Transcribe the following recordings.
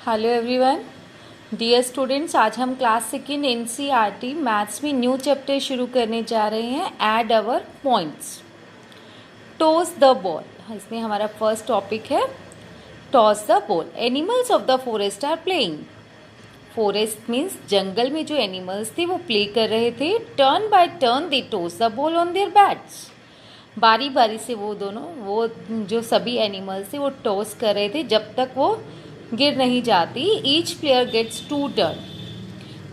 Hello everyone, dear students. आज हम class second NCERT maths में न्यू चैप्टर शुरू करने जा रहे हैं, add our points. Toss the ball, इसमें हमारा फर्स्ट टॉपिक है toss the ball. Animals of the forest are playing. Forest means जंगल में जो एनिमल्स थे वो प्ले कर रहे थे। Turn by turn they toss the ball on their bats. बारी बारी से वो जो सभी एनिमल्स थे वो टॉस कर रहे थे जब तक वो गिर नहीं जाती। Each player gets 2 turn.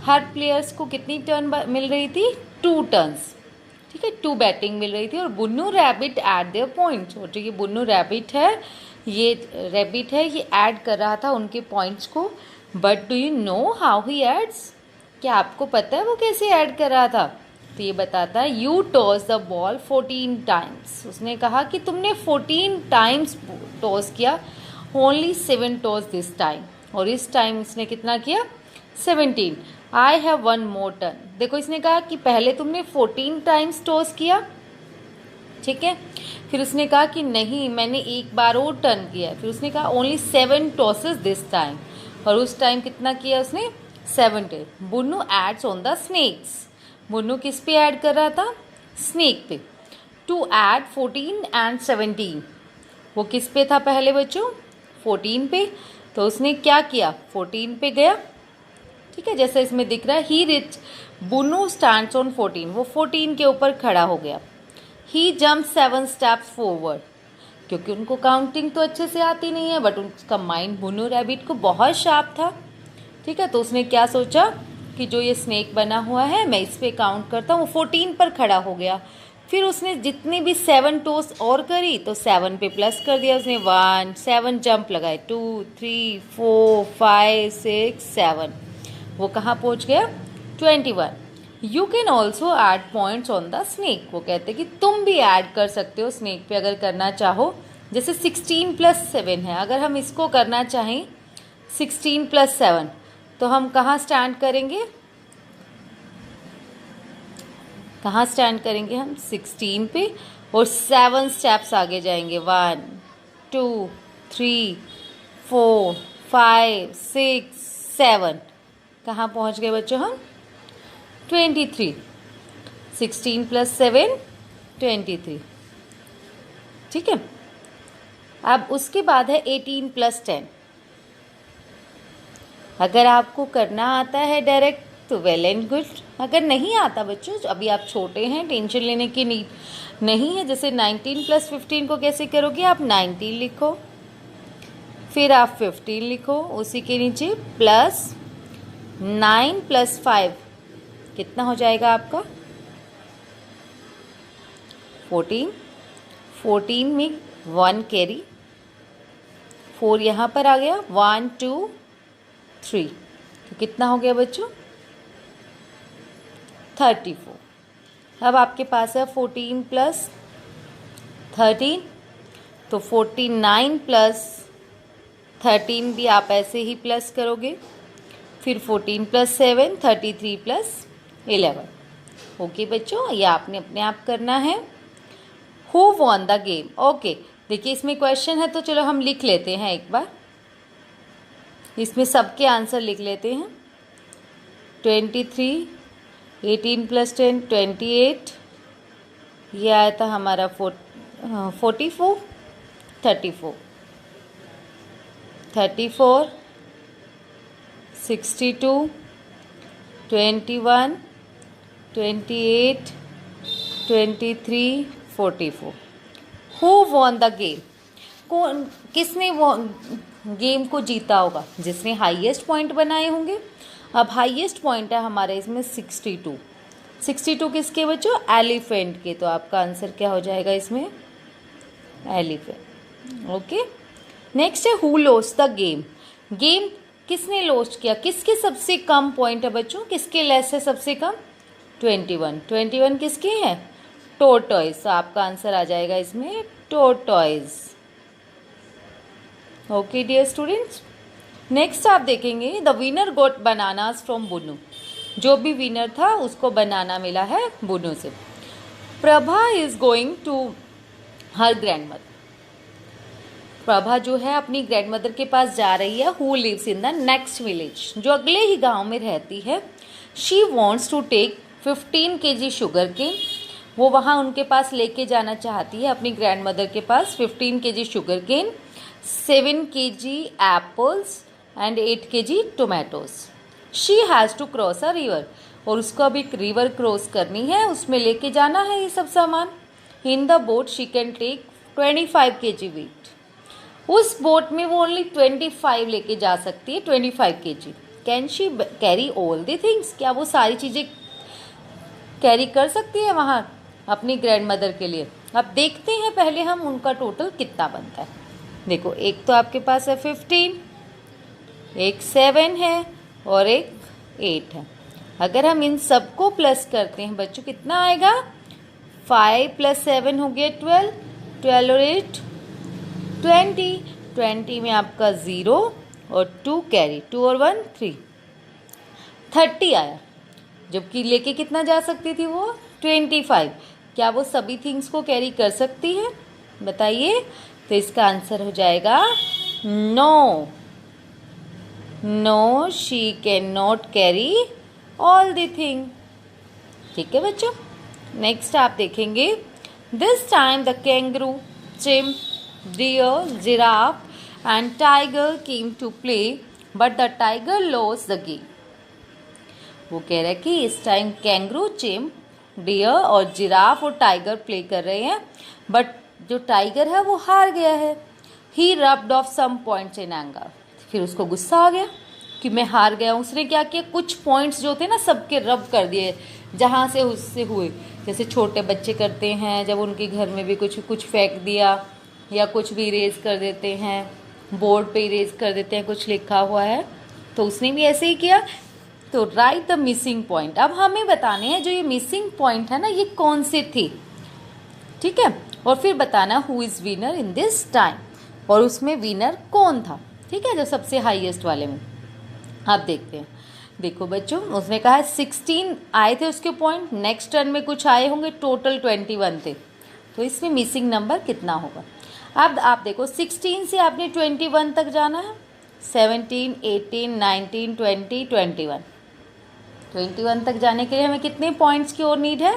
हर प्लेयर्स को कितनी टर्न मिल रही थी? 2 टर्न्स। ठीक है, 2 बैटिंग मिल रही थी। और Bunnu rabbit eight there points, और जो ये बुन्नू रैबिट है ये ऐड कर रहा था उनके पॉइंट्स को। But do you know how he adds? क्या आपको पता है वो कैसे ऐड कर रहा था? तो ये बताता है you toss the ball 14 times. उसने कहा कि तुमने 14 टाइम्स टॉस किया, ओनली 7 टॉस दिस टाइम। और इस टाइम इसने कितना किया? 17। I have 1 more turn. देखो, इसने कहा कि पहले तुमने 14 टाइम्स टॉस किया, ठीक है। फिर उसने कहा कि नहीं, मैंने एक बार और टर्न किया। फिर उसने कहा ओनली 7 टॉसेस दिस टाइम, और उस टाइम कितना किया उसने? 70। Bunnu adds on the snakes. Bunnu किस पे ऐड कर रहा था? स्नेक पे। To add 14 and 17। वो किस पे था पहले बच्चों? 14 पे। तो उसने क्या किया? 14 पे गया, ठीक है, जैसे इसमें दिख रहा है। ही रिच बुन्नू स्टैंड्स ऑन 14। वो 14 के ऊपर खड़ा हो गया। ही जम्प 7 स्टेप्स फॉरवर्ड। क्योंकि उनको काउंटिंग तो अच्छे से आती नहीं है, बट उसका माइंड बुन्नू रैबिट को बहुत शार्प था, ठीक है। तो उसने क्या सोचा कि जो ये स्नेक बना हुआ है मैं इस पे काउंट करता हूँ। 14 पर खड़ा हो गया। फिर उसने जितनी भी 7 टॉस और करी तो 7 पे प्लस कर दिया उसने। 1 7 जंप लगाए, 2 3 4 5 6 7। वो कहाँ पहुँच गया? 21। You can also add points on the snake. वो कहते कि तुम भी ऐड कर सकते हो स्नेक पे अगर करना चाहो। जैसे 16 + 7 है, अगर हम इसको करना चाहें 16 + 7 तो हम कहाँ स्टैंड करेंगे? कहाँ स्टैंड करेंगे हम? 16 पे, और 7 स्टेप्स आगे जाएंगे। 1 2 3 4 5 6 7। कहाँ पहुँच गए बच्चों हम? 23। 16 + 7 23, ठीक है। अब उसके बाद है 18 + 10। अगर आपको करना आता है डायरेक्ट तो वेल एंड गुड। अगर नहीं आता बच्चों, अभी आप छोटे हैं, टेंशन लेने की नीड नहीं है। जैसे 19 + 15 को कैसे करोगे? आप 19 लिखो, फिर आप 15 लिखो, उसी के नीचे प्लस 9 + 5 कितना हो जाएगा आपका? 14। 14 में 1 कैरी, 4 यहाँ पर आ गया। 1 2 3, तो कितना हो गया बच्चों? 34। अब आपके पास है 14 + 13, तो 49 + 13 भी आप ऐसे ही प्लस करोगे। फिर 14 + 7 33 + 11। ओके बच्चों, ये आपने अपने आप करना है। Who won the game? Okay, देखिए इसमें क्वेश्चन है तो चलो हम लिख लेते हैं एक बार। इसमें सबके आंसर लिख लेते हैं। 23, 18 + 10 28, ये आया था हमारा 44, 34, 34, 62, 21, 28, 23, 44। Who won the game? किसने वो गेम को जीता होगा? जिसने हाईएस्ट पॉइंट बनाए होंगे। अब हाईएस्ट पॉइंट है हमारे इसमें 62। 62 किसके बच्चों? एलिफेंट के। तो आपका आंसर क्या हो जाएगा इसमें? एलिफेंट। ओके, नेक्स्ट है who lost the game. Game किसने लॉस्ट किया? किसके सबसे कम पॉइंट है बच्चों? किसके लेस है सबसे कम? 21। 21 किसके हैं? टोरटॉइज। तो आपका आंसर आ जाएगा इसमें tortoise. Okay dear students, next आप देखेंगे the winner got bananas from Bunnu. जो भी विनर था उसको बनाना मिला है बुन्नू से। Prabha is going to her grandmother. Prabha जो है अपनी ग्रैंडमदर के पास जा रही है, who lives in the next village, जो अगले ही गांव में रहती है। She wants to take 15 kg sugar cane, वो वहाँ उनके पास लेके जाना चाहती है अपनी ग्रैंडमदर के पास 15 kg sugar cane, 7 kg apples and 8 kg tomatoes. She has to cross a river, और उसको अभी एक रिवर क्रॉस करनी है, उसमें लेके जाना है ये सब सामान। In the boat she can take 25 kg weight, उस बोट में वो ओनली 25 लेके जा सकती है, 25 kg। Can she carry all the things, क्या वो सारी चीज़ें कैरी कर सकती है वहाँ अपनी ग्रैंडमदर के लिए। अब देखते हैं पहले हम उनका टोटल कितना बनता है। देखो, एक तो आपके पास है 15, एक 7 है और एक 8 है। अगर हम इन सबको प्लस करते हैं बच्चों, कितना आएगा? 5 + 7 हो गया 12, 12 और 8 20, 20 में आपका 0 और 2 कैरी, 2 और 1 3, 30 आया। जबकि लेके कितना जा सकती थी वो? 25। क्या वो सभी थिंग्स को कैरी कर सकती है? बताइए। तो इसका आंसर हो जाएगा no, no she can not carry all the thing. ठीक है बच्चों, नेक्स्ट आप देखेंगे। This time the kangaroo, chimp, deer, giraffe and tiger came to play, but the tiger lost the game. वो कह रहा है कि इस टाइम कैंगरू, चिम्प, डियर और जिराफ और टाइगर प्ले कर रहे हैं, बट जो टाइगर है वो हार गया है। He rubbed off some points in anger, फिर उसको गुस्सा आ गया कि मैं हार गया हूँ। उसने क्या किया, कुछ पॉइंट्स जो थे ना सबके रब कर दिए जहाँ से उससे हुए, जैसे छोटे बच्चे करते हैं जब उनके घर में भी कुछ फेंक दिया, या कुछ भी इरेज कर देते हैं, बोर्ड पे इरेज कर देते हैं कुछ लिखा हुआ है, तो उसने भी ऐसे ही किया। तो राइट द मिसिंग पॉइंट। अब हमें बताने हैं जो ये मिसिंग पॉइंट है ना ये कौन से थे, ठीक है, और फिर बताना who is winner in this time, और उसमें विनर कौन था, ठीक है, जो सबसे हाईएस्ट वाले में। आप देखते हैं। देखो बच्चों, उसने कहा है 16 आए थे उसके पॉइंट, नेक्स्ट टर्न में कुछ आए होंगे, टोटल 21 थे, तो इसमें मिसिंग नंबर कितना होगा। अब आप देखो 16 से आपने 21 तक जाना है, 17, 18, 19, 20, 21। 21 तक जाने के लिए हमें कितने पॉइंट्स की और नीड है?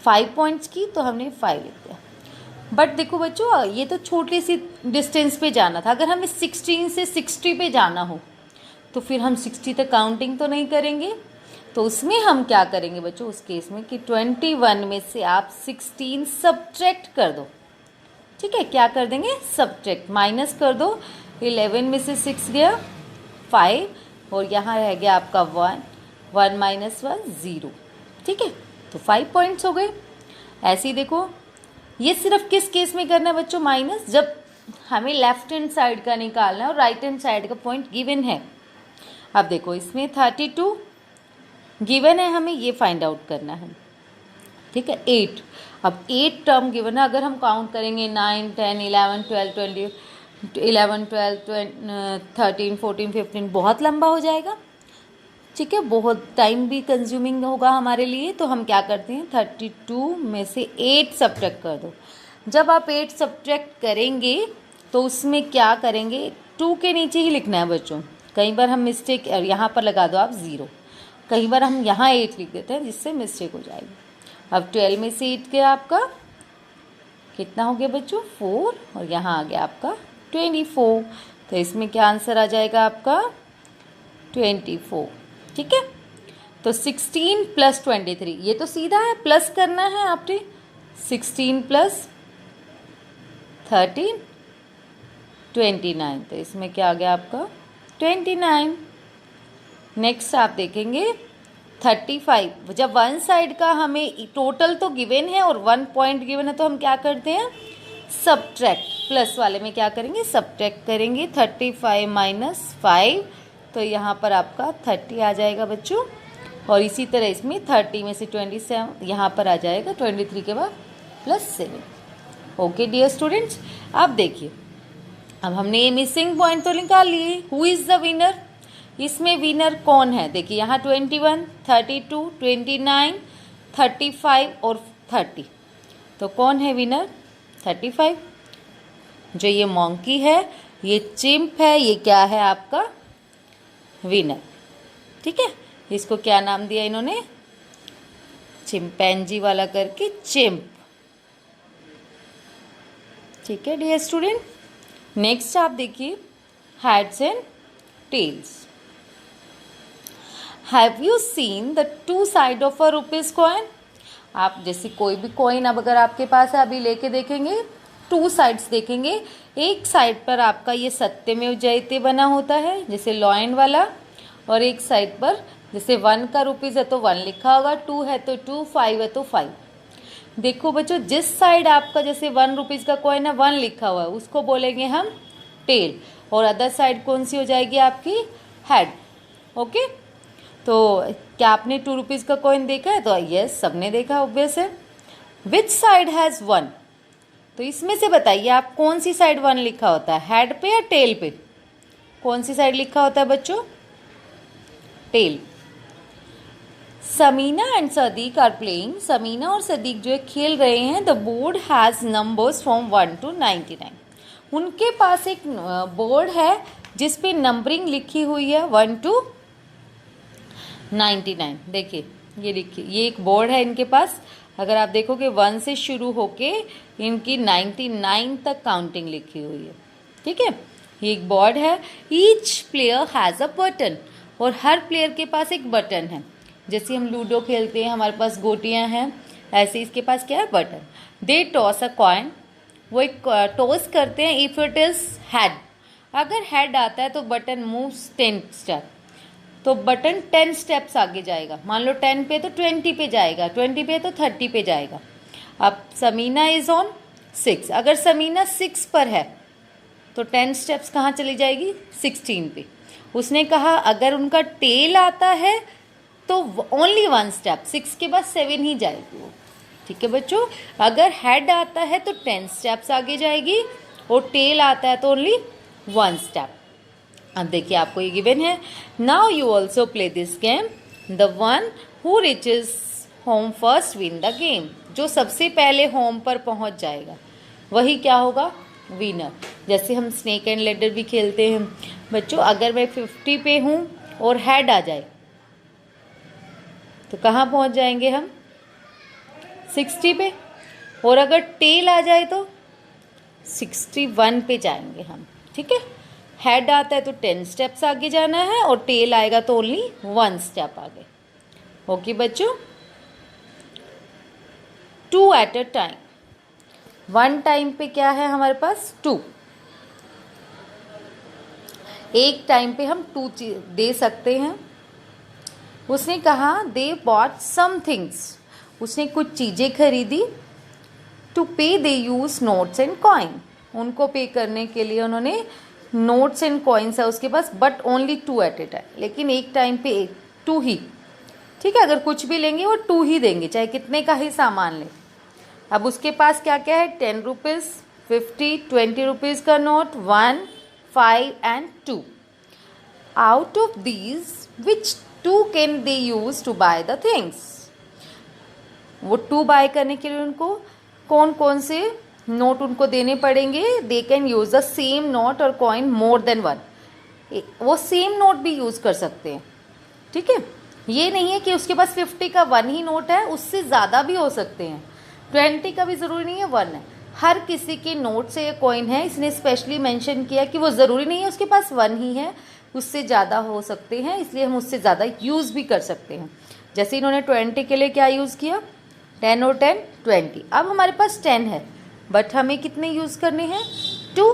5 पॉइंट्स की, तो हमने 5 लिख दिया। बट देखो बच्चों, ये तो छोटी सी डिस्टेंस पे जाना था। अगर हमें 16 से 60 पे जाना हो तो फिर हम 60 तक काउंटिंग तो नहीं करेंगे, तो उसमें हम क्या करेंगे बच्चों उस केस में कि 21 में से आप 16 सब्ट्रैक्ट कर दो, ठीक है। क्या कर देंगे? सब्ट्रैक्ट, माइनस कर दो। 11 में से 6 गया 5, और यहाँ रह गया आपका 1, 1 - 1 0, ठीक है, तो 5 पॉइंट्स हो गए। ऐसे ही देखो, ये सिर्फ किस केस में करना है बच्चों? माइनस, जब हमें लेफ्ट हैंड साइड का निकालना है और राइट हैंड साइड का पॉइंट गिवन है। अब देखो इसमें 32 गिवन है, हमें ये फाइंड आउट करना है, ठीक है। 8, अब 8 टर्म गिवन है, अगर हम काउंट करेंगे 9, 10, 11, 12, 20, 11, 12, 13, 14, 15, बहुत लंबा हो जाएगा, ठीक है, बहुत टाइम भी कंज्यूमिंग होगा हमारे लिए। तो हम क्या करते हैं, 32 में से 8 सब्ट्रैक्ट कर दो। जब आप 8 सब्ट्रैक्ट करेंगे तो उसमें क्या करेंगे, 2 के नीचे ही लिखना है बच्चों। कई बार हम मिस्टेक, यहाँ पर लगा दो आप 0, कई बार हम यहाँ 8 लिख देते हैं जिससे मिस्टेक हो जाएगी। अब 12 में से 8 गया आपका कितना हो गया बच्चों? 4, और यहाँ आ गया आपका 24, तो इसमें क्या आंसर आ जाएगा आपका? 24, ठीक है। तो 16 + 23, ये तो सीधा है, प्लस करना है आपने। 16 + 13 29, तो इसमें क्या आ गया आपका? 29। नेक्स्ट आप देखेंगे 35, जब वन साइड का हमें टोटल तो गिवन है और 1 पॉइंट गिवन है, तो हम क्या करते हैं, सब्ट्रैक्ट, प्लस वाले में क्या करेंगे, सब्ट्रैक्ट करेंगे। 35 - 5, तो यहाँ पर आपका 30 आ जाएगा बच्चों। और इसी तरह इसमें 30 में से 27 यहाँ पर आ जाएगा, 23 के बाद +7। ओके डियर स्टूडेंट्स, अब देखिए, अब हमने ये मिसिंग पॉइंट तो निकाल लिए। हु इज़ द विनर, इसमें विनर कौन है? देखिए यहाँ 21, 32, 29, 35 और 30, तो कौन है विनर? 35। जो ये मॉन्की है, ये चिंप है, ये क्या है आपका विनर। ठीक है, इसको क्या नाम दिया इन्होंने, चिंपैंजी वाला करके चिंप। ठीक है डियर स्टूडेंट, नेक्स्ट आप देखिए heads and tails. Have you seen the two side of a rupees coin. आप जैसे कोई भी कॉइन अब अगर आपके पास है, अभी लेके देखेंगे, टू साइड्स देखेंगे। एक साइड पर आपका ये सत्यमेव जयते बना होता है जैसे लॉयन वाला, और एक साइड पर जैसे 1 का रुपीज़ है तो 1 लिखा होगा, 2 है तो 2, 5 है तो 5। देखो बच्चों, जिस साइड आपका जैसे 1 रुपीज़ का कॉइन है 1 लिखा हुआ है उसको बोलेंगे हम टेल, और अदर साइड कौन सी हो जाएगी आपकी हेड। ओके, तो क्या आपने 2 रुपीज़ का कॉइन देखा है, तो यस सबने देखा ऑब्वियस है। विच साइड हैज़ 1, तो इसमें से बताइए आप कौन सी साइड 1 लिखा होता है, हेड पे या टेल पे, कौन सी साइड लिखा होता है बच्चों, tail. Samina and Sadiq are playing, Samina और सदीक जो है खेल रहे हैं। The board has numbers from 1 to 99, उनके पास एक बोर्ड है जिस पे नंबरिंग लिखी हुई है 1 to 99। देखिए ये लिखिए, ये एक बोर्ड है इनके पास, अगर आप देखोगे 1 से शुरू होके इनकी 99 तक काउंटिंग लिखी हुई है। ठीक है, ये एक बोर्ड है। Each player has a button, और हर प्लेयर के पास एक बटन है। जैसे हम लूडो खेलते हैं हमारे पास गोटियां हैं, ऐसे इसके पास क्या है, बटन। दे टॉस अ कॉइन, वो एक टॉस करते हैं। इफ इट इज हेड, अगर हेड आता है तो बटन मूव्स 10 स्टेप, तो बटन 10 स्टेप्स आगे जाएगा। मान लो 10 पे तो 20 पे जाएगा, 20 पे तो 30 पे जाएगा। अब समीना इज ऑन 6, अगर समीना 6 पर है तो 10 स्टेप्स कहाँ चली जाएगी, 16 पे। उसने कहा अगर उनका टेल आता है तो ओनली 1 स्टेप, 6 के बाद 7 ही जाएगी वो। ठीक है बच्चों, अगर हेड आता है तो 10 स्टेप्स आगे जाएगी, और टेल आता है तो ओनली 1 स्टेप। अब देखिए आपको ये गिवन है। Now you also play this game, the one who reaches home first win the game, जो सबसे पहले होम पर पहुंच जाएगा वही क्या होगा, विनर। जैसे हम स्नेक एंड लैडर भी खेलते हैं बच्चों, अगर मैं 50 पे हूँ और हेड आ जाए तो कहाँ पहुँच जाएंगे हम, 60 पे, और अगर टेल आ जाए तो 61 पे जाएंगे हम। ठीक है, हेड आता है तो 10 स्टेप्स आगे जाना है, और टेल आएगा तो ओनली 1 स्टेप आगे। ओके बच्चों, 2 एट अ टाइम, 1 टाइम पे क्या है हमारे पास, 2। एक टाइम पे हम 2 दे सकते हैं। उसने कहा दे बॉट सम थिंग्स, उसने कुछ चीज़ें खरीदी। टू पे दे यूज नोट्स एंड कॉइन, उनको पे करने के लिए उन्होंने नोट्स एंड कॉइन्स है उसके पास, but only 2 at a time, लेकिन एक टाइम पे 2 ही। ठीक है, अगर कुछ भी लेंगे वो 2 ही देंगे, चाहे कितने का ही सामान लें। अब उसके पास क्या क्या है, 10 रुपीज़, 50, 20 रुपीज़ का note, 1, 5 and 2। Out of these which 2 can they use to buy the things, वो 2 बाय करने के लिए उनको कौन कौन से नोट उनको देने पड़ेंगे। They can use the same note और कॉइन मोर देन 1, वो सेम नोट भी यूज कर सकते हैं। ठीक है, ये नहीं है कि उसके पास 50 का 1 ही नोट है, उससे ज़्यादा भी हो सकते हैं, 20 का भी ज़रूरी नहीं है 1 है। हर किसी के नोट से ये कॉइन है, इसने स्पेशली मेंशन किया कि वो ज़रूरी नहीं है उसके पास 1 ही है, उससे ज़्यादा हो सकते हैं, इसलिए हम उससे ज़्यादा यूज़ भी कर सकते हैं। जैसे इन्होंने 20 के लिए क्या यूज़ किया, 10 और 10 20। अब हमारे पास 10 है, बट हमें कितने यूज़ करने हैं, 2,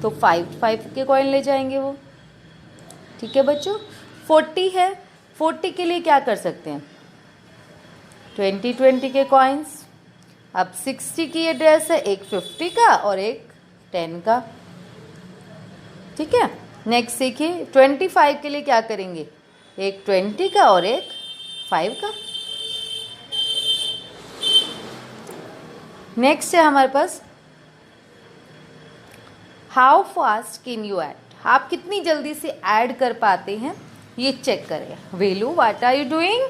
तो 5 के कॉइन ले जाएंगे वो। ठीक है बच्चों, 40 है, 40 के लिए क्या कर सकते हैं, 20 के कॉइन्स। अब 60 की एड्रेस है, एक 50 का और एक 10 का। ठीक है, नेक्स्ट देखिए 25 के लिए क्या करेंगे, एक 20 का और एक 5 का। नेक्स्ट है हमारे पास how fast can you add, आप कितनी जल्दी से ऐड कर पाते हैं ये चेक करें। वेलू व्हाट आर यू डूइंग,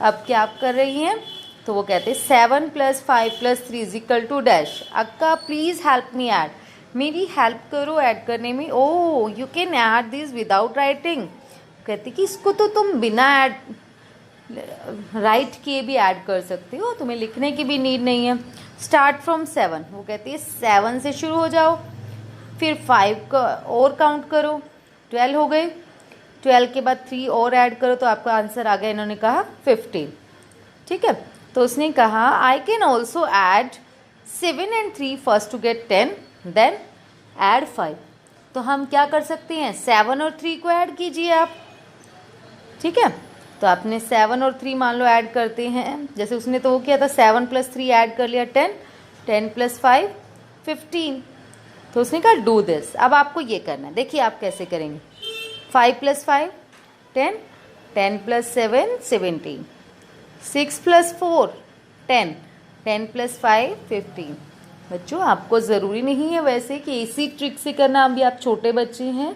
अब क्या आप कर रही हैं, तो वो कहते हैं 7 + 5 + 3 = डैश। अक्का प्लीज़ हेल्प मी ऐड, मेरी हेल्प करो ऐड करने में। Oh you can add this without writing. कहती कि इसको तो तुम बिना ऐड राइट किए भी ऐड कर सकते हो, तुम्हें लिखने की भी नीड नहीं है। स्टार्ट फ्रॉम 7, वो कहती है 7 से शुरू हो जाओ, फिर 5 का और काउंट करो, 12 हो गए, 12 के बाद 3 और ऐड करो तो आपका आंसर आ गया, इन्होंने कहा 15। ठीक है, तो उसने कहा I can also add 7 and 3 first to get 10, then add 5। तो हम क्या कर सकते हैं, 7 और 3 को ऐड कीजिए आप। ठीक है, तो आपने 7 और 3 मान लो ऐड करते हैं, जैसे उसने तो वो किया था 7 + 3 ऐड कर लिया 10, 10 + 5 15। तो उसने कहा डू दिस। अब आपको ये करना है, देखिए आप कैसे करेंगे। 5 + 5 10, 10 + 7 17, 6 + 4 10, 10 + 5 15। बच्चों आपको ज़रूरी नहीं है वैसे कि इसी ट्रिक से करना, अभी आप छोटे बच्चे हैं।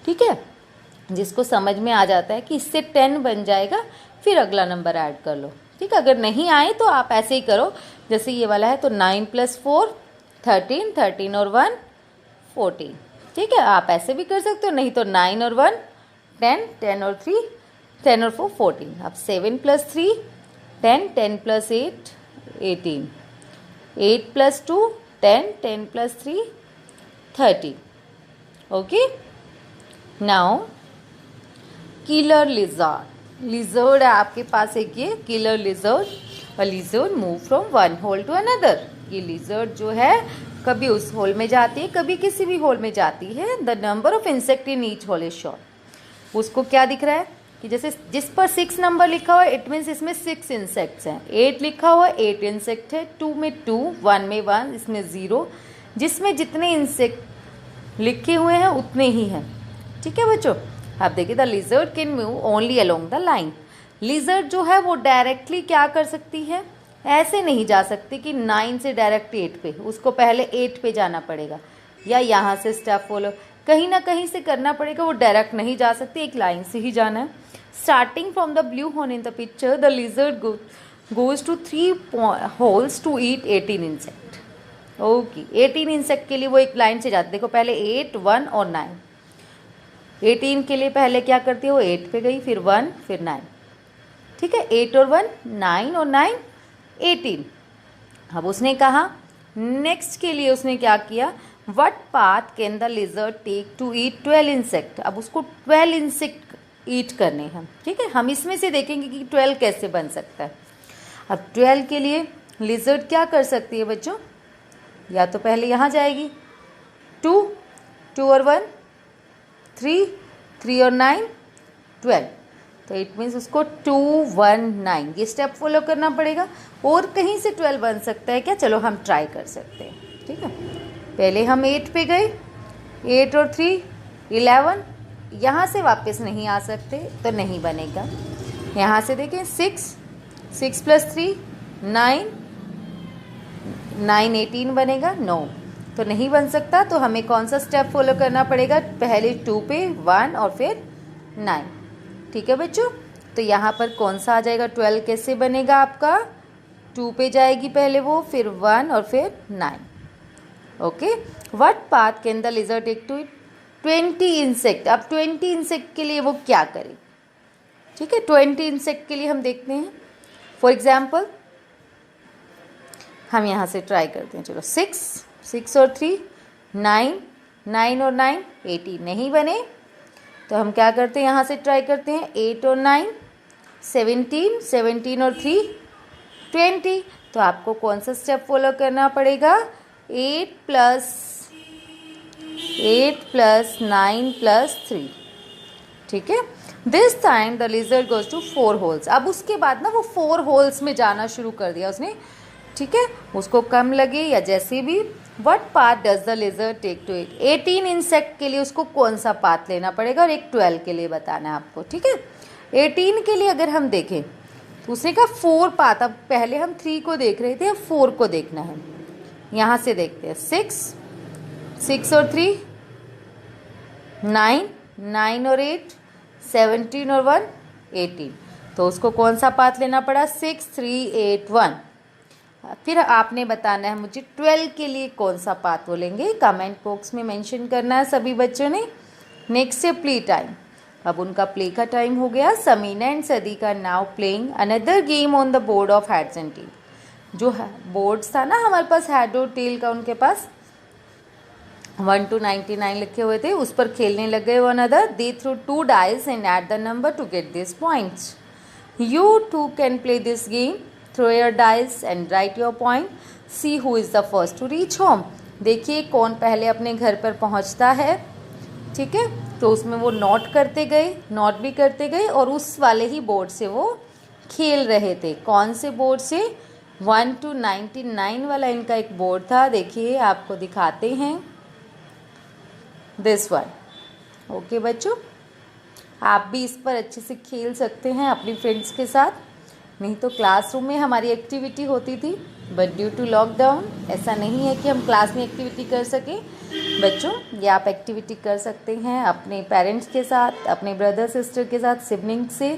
ठीक है, जिसको समझ में आ जाता है कि इससे 10 बन जाएगा, फिर अगला नंबर ऐड कर लो। ठीक है, अगर नहीं आए तो आप ऐसे ही करो, जैसे ये वाला है तो 9 + 4 13, 13 और 1 14। ठीक है, आप ऐसे भी कर सकते हो, नहीं तो 9 और 1 10, 10 और 3 10 और 4 14। अब 7 + 3 10, 10 + 8 18, 8 + 2 10, 10 + 3 30। Okay, now killer lizard. Lizard है आपके पास एक, ये killer lizard. A lizard move from one hole to another. ये लिजर्ड जो है कभी उस होल में जाती है, कभी किसी भी होल में जाती है। The number of insect in each hole is short. उसको क्या दिख रहा है कि जैसे जिस पर 6 नंबर लिखा हुआ है, इट मीन्स इसमें 6 इंसेक्ट्स हैं। 8 लिखा हुआ है, 8 इंसेक्ट है। 2 में 2, 1 में 1, इसमें 0। जिसमें जितने इंसेक्ट लिखे हुए हैं उतने ही हैं। ठीक है बच्चों, आप देखिए the lizard can move only along the line. Lizard जो है वो डायरेक्टली क्या कर सकती है, ऐसे नहीं जा सकती कि 9 से डायरेक्ट 8 पे, उसको पहले 8 पे जाना पड़ेगा, या यहाँ से स्टेप फॉलो कहीं ना कहीं से करना पड़ेगा। वो डायरेक्ट नहीं जा सकती, एक लाइन से ही जाना है। Starting from the blue hole in the picture, the lizard goes to 3 holes to eat 18 insect. Okay, 18 insect के लिए वो एक लाइन से जाते। देखो पहले 8, 1 और 9। 18 के लिए पहले क्या करती है, वो 8 पे गई, फिर 1, फिर 9। ठीक है, 8 और 1 9 और 9 18। अब उसने कहा नेक्स्ट के लिए उसने क्या किया, what path can the lizard take to eat 12 insect. अब उसको 12 इंसेक्ट ईट करने हैं। ठीक है, हम इसमें से देखेंगे कि 12 कैसे बन सकता है। अब 12 के लिए लिजर्ड क्या कर सकती है बच्चों, या तो पहले यहाँ जाएगी 2, 2 और 1 3, 3 और 9 12। तो इट मीन्स उसको 2 1 9 ये स्टेप फॉलो करना पड़ेगा। और कहीं से 12 बन सकता है क्या, चलो हम ट्राई कर सकते हैं। ठीक है, पहले हम 8 पे गए, 8 और 3 11। यहाँ से वापस नहीं आ सकते तो नहीं बनेगा। यहाँ से देखें 6, 6 + 3 9, 9 18 बनेगा, 9 तो नहीं बन सकता। तो हमें कौन सा स्टेप फॉलो करना पड़ेगा, पहले 2 पे 1 और फिर 9। ठीक है बच्चों, तो यहाँ पर कौन सा आ जाएगा, 12 कैसे बनेगा आपका, 2 पे जाएगी पहले वो, फिर 1 और फिर 9। Okay, what path can the lizard take to eat 20 insect. अब 20 इंसेक्ट के लिए वो क्या करे। ठीक है, 20 इंसेक्ट के लिए हम देखते हैं। फॉर एग्जाम्पल हम यहाँ से ट्राई करते हैं। चलो 6 और 3 9, 9 और 9 18 नहीं बने, तो हम क्या करते हैं, यहाँ से ट्राई करते हैं 8 और 9 17, 17 और 3 20। तो आपको कौन सा स्टेप फॉलो करना पड़ेगा, 8 + 9 + 3। ठीक है, this time the lizard goes to 4 holes. अब उसके बाद ना वो 4 होल्स में जाना शुरू कर दिया उसने। ठीक है, उसको कम लगे या जैसे भी। What path does the lizard take to eat 18 insect के लिए उसको कौन सा पाथ लेना पड़ेगा, और एक 12 के लिए बताना है आपको। ठीक है, 18 के लिए अगर हम देखें तो उसने कहा 4 पाथ। अब पहले हम 3 को देख रहे थे, अब 4 को देखना है। यहाँ से देखते हैं 6 और 3 9, 9 और 8 17 और 1 18। तो उसको कौन सा पाथ लेना पड़ा, 6 3 8 1। फिर आपने बताना है मुझे 12 के लिए कौन सा पाथ बोलेंगे, कमेंट बॉक्स में मेंशन करना है सभी बच्चों ने। नेक्स्ट है प्ले टाइम। अब उनका प्ले का टाइम हो गया। Sameena and Sadiqa now playing another game on the board of heads and tail. जो बोर्ड्स था ना हमारे पास हेड और टेल का, उनके पास 1 to 99 लिखे हुए थे, उस पर खेलने लग गए one other. They throw 2 dice and add the number to get this points. You two can play this game, throw your dice and write your point, see who is the first to reach home. देखिए कौन पहले अपने घर पर पहुंचता है, ठीक है। तो उसमें वो नोट करते गए, नोट भी करते गए और उस वाले ही बोर्ड से वो खेल रहे थे। कौन से बोर्ड से? 1 to 99 वाला इनका एक बोर्ड था। देखिए आपको दिखाते हैं, दिस वन। ओके बच्चों, आप भी इस पर अच्छे से खेल सकते हैं अपनी फ्रेंड्स के साथ। नहीं तो क्लासरूम में हमारी एक्टिविटी होती थी, बट ड्यू टू लॉकडाउन ऐसा नहीं है कि हम क्लास में एक्टिविटी कर सकें। बच्चों ये आप एक्टिविटी कर सकते हैं अपने पेरेंट्स के साथ, अपने ब्रदर सिस्टर के साथ, सिबलिंग से।